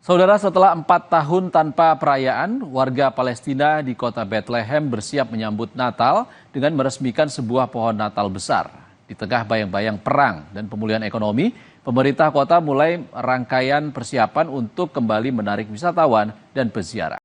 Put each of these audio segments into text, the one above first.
Saudara, setelah 4 tahun tanpa perayaan, warga Palestina di kota Bethlehem bersiap menyambut Natal dengan meresmikan sebuah pohon Natal besar. Di tengah bayang-bayang perang dan pemulihan ekonomi, pemerintah kota mulai rangkaian persiapan untuk kembali menarik wisatawan dan peziarah.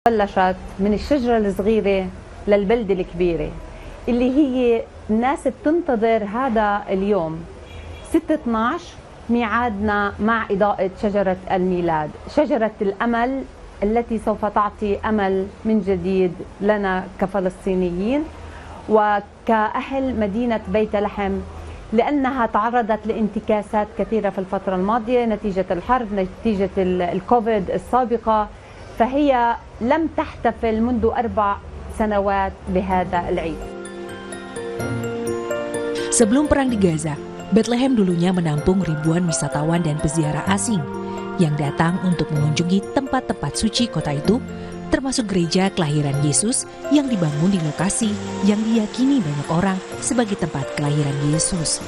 بلشت من الشجرة الصغيرة للبلدة الكبيرة اللي هي الناس بتنتظر هذا اليوم 6/12 ميعادنا مع إضاءة شجرة الميلاد، شجرة الأمل التي سوف تعطي أمل من جديد لنا كفلسطينيين وكأهل مدينة بيت لحم، لأنها تعرضت لانتكاسات كثيرة في الفترة الماضية نتيجة الحرب، نتيجة الكوفيد السابقة، فهي لم تحتفل منذ 4 سنوات بهذا العيد. Sebelum perang di Gaza, Bethlehem dulunya menampung ribuan wisatawan dan peziarah asing yang datang untuk mengunjungi tempat-tempat suci kota itu, termasuk gereja kelahiran Yesus yang dibangun di lokasi yang diyakini banyak orang sebagai tempat kelahiran Yesus.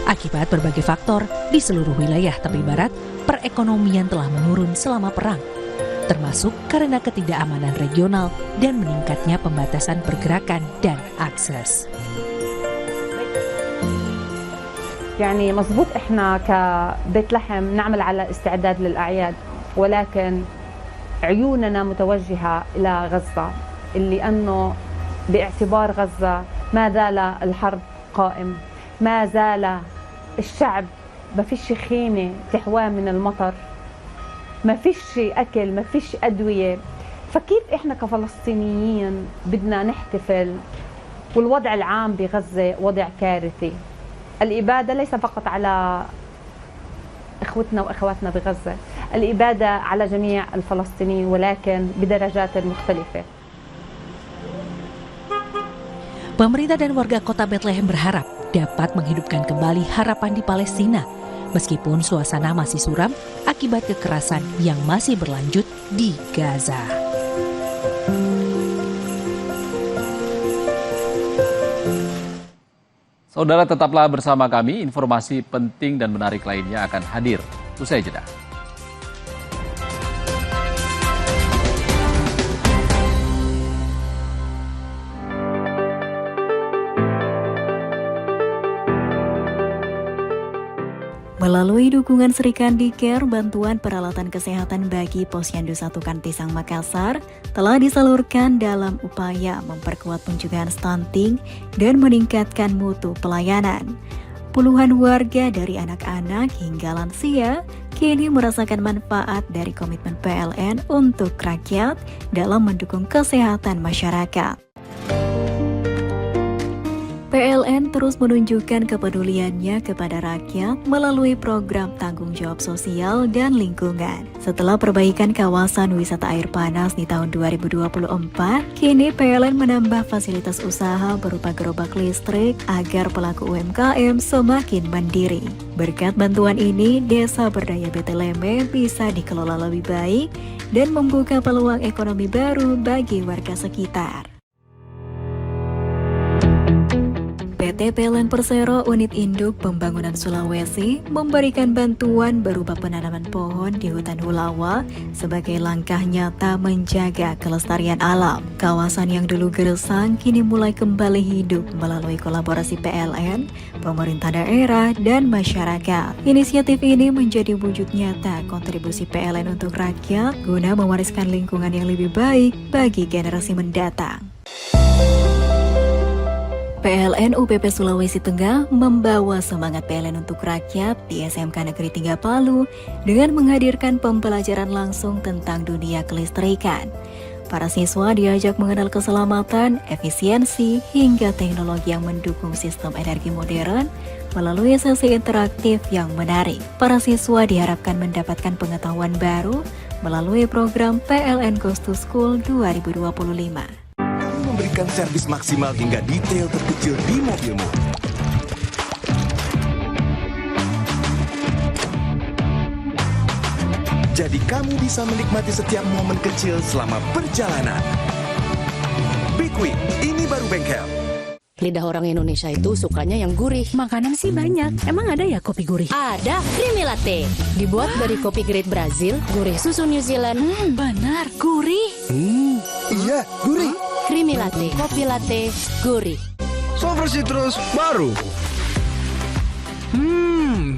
Akibat berbagai faktor di seluruh wilayah tepi barat, perekonomian telah menurun selama perang, termasuk karena ketidakamanan regional dan meningkatnya pembatasan pergerakan dan akses. يعني مزبوط احنا كبيت لحم نعمل على استعداد للأعياد، ولكن عيوننا متوجهة إلى غزة، اللي أنه باعتبار غزة ما زال الحرب قائم، ما زال الشعب ما فيش خيمة تحواه من المطر، ما فيش أكل، ما فيش أدوية، فكيف إحنا كفلسطينيين بدنا نحتفل والوضع العام بغزة وضع كارثي؟ الإبادة ليس فقط على إخوتنا وأخواتنا بغزة، الإبادة على جميع الفلسطينيين ولكن بدرجات مختلفة. Pemerintah dan warga kota Bethlehem berharap dapat menghidupkan kembali harapan di Palestina, meskipun suasana masih suram akibat kekerasan yang masih berlanjut di Gaza. Saudara, tetaplah bersama kami, informasi penting dan menarik lainnya akan hadir usai jeda. Melalui dukungan Srikandi Care, bantuan peralatan kesehatan bagi Posyandu 1 Kantisang Makassar telah disalurkan dalam upaya memperkuat pencegahan stunting dan meningkatkan mutu pelayanan. Puluhan warga dari anak-anak hingga lansia kini merasakan manfaat dari komitmen PLN untuk rakyat dalam mendukung kesehatan masyarakat. PLN terus menunjukkan kepeduliannya kepada rakyat melalui program tanggung jawab sosial dan lingkungan. Setelah perbaikan kawasan wisata air panas di tahun 2024, kini PLN menambah fasilitas usaha berupa gerobak listrik agar pelaku UMKM semakin mandiri. Berkat bantuan ini, desa berdaya Bethlehem bisa dikelola lebih baik dan membuka peluang ekonomi baru bagi warga sekitar. PT PLN Persero Unit Induk Pembangunan Sulawesi memberikan bantuan berupa penanaman pohon di hutan Hulawa sebagai langkah nyata menjaga kelestarian alam. Kawasan yang dulu gersang kini mulai kembali hidup melalui kolaborasi PLN, pemerintah daerah, dan masyarakat. Inisiatif ini menjadi wujud nyata kontribusi PLN untuk rakyat guna mewariskan lingkungan yang lebih baik bagi generasi mendatang. PLN UPP Sulawesi Tengah membawa semangat PLN untuk rakyat di SMK Negeri 3 Palu dengan menghadirkan pembelajaran langsung tentang dunia kelistrikan. Para siswa diajak mengenal keselamatan, efisiensi, hingga teknologi yang mendukung sistem energi modern melalui sesi interaktif yang menarik. Para siswa diharapkan mendapatkan pengetahuan baru melalui program PLN Goes to School 2025. Memberikan servis maksimal hingga detail terkecil di mobilmu. Jadi kamu bisa menikmati setiap momen kecil selama perjalanan. Big Quick, ini baru bengkel. Lidah orang Indonesia itu sukanya yang gurih. Makanan sih banyak. Emang ada ya kopi gurih? Ada Creamy Latte. Dibuat dari kopi grade Brazil, gurih susu New Zealand. Benar, gurih. Iya, gurih. Creamy Latte, kopi latte, gurih. Sover Citrus baru.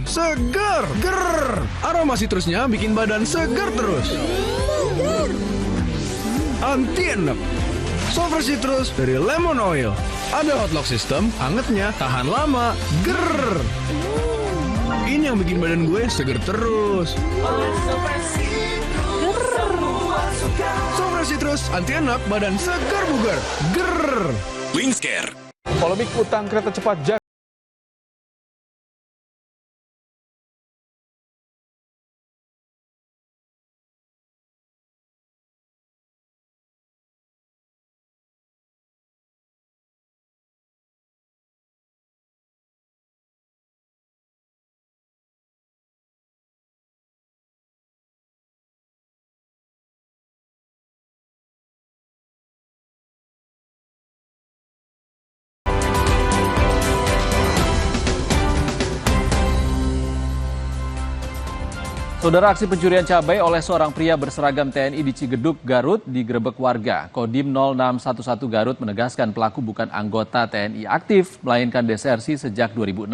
Segar. Ger. Aroma citrusnya bikin badan segar terus. Anti enek. Sover Citrus dari lemon oil. Ada hot lock system, hangatnya tahan lama. Ger. Ini yang bikin badan gue segar terus. Sover Citrus, anti enak, badan segar bugar. Ger. Wingscare. Polemik utang kereta cepat Jakarta. Saudara, aksi pencurian cabai oleh seorang pria berseragam TNI di Cigeduk, Garut digerebek warga. Kodim 0611 Garut menegaskan pelaku bukan anggota TNI aktif, melainkan desersi sejak 2006.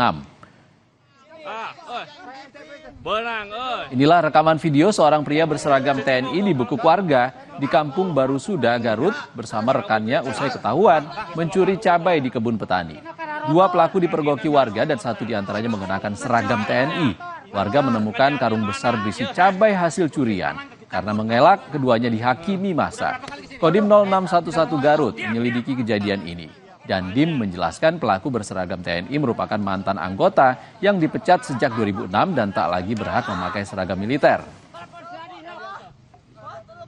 Inilah rekaman video seorang pria berseragam TNI dibekuk warga di Kampung Baru Suda, Garut bersama rekannya usai ketahuan mencuri cabai di kebun petani. Dua pelaku dipergoki warga dan satu diantaranya mengenakan seragam TNI. Warga menemukan karung besar berisi cabai hasil curian. Karena mengelak, keduanya dihakimi massa. Kodim 0611 Garut menyelidiki kejadian ini. Dandim menjelaskan pelaku berseragam TNI merupakan mantan anggota yang dipecat sejak 2006 dan tak lagi berhak memakai seragam militer.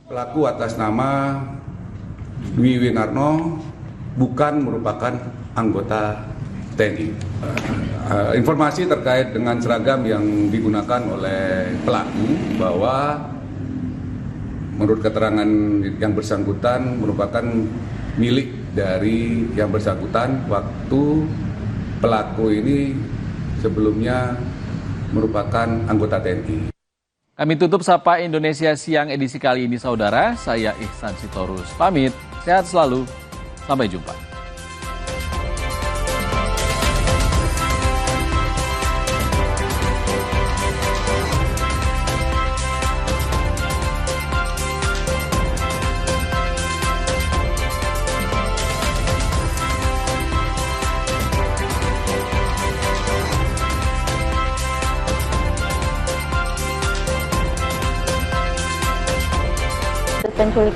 Pelaku atas nama Dwi Winarno bukan merupakan anggota TNI. Informasi terkait dengan seragam yang digunakan oleh pelaku bahwa menurut keterangan yang bersangkutan merupakan milik dari yang bersangkutan waktu pelaku ini sebelumnya merupakan anggota TNI. Kami tutup Sapa Indonesia Siang edisi kali ini, saudara. Saya Ihsan Sitorus pamit. Sehat selalu. Sampai jumpa. penculikan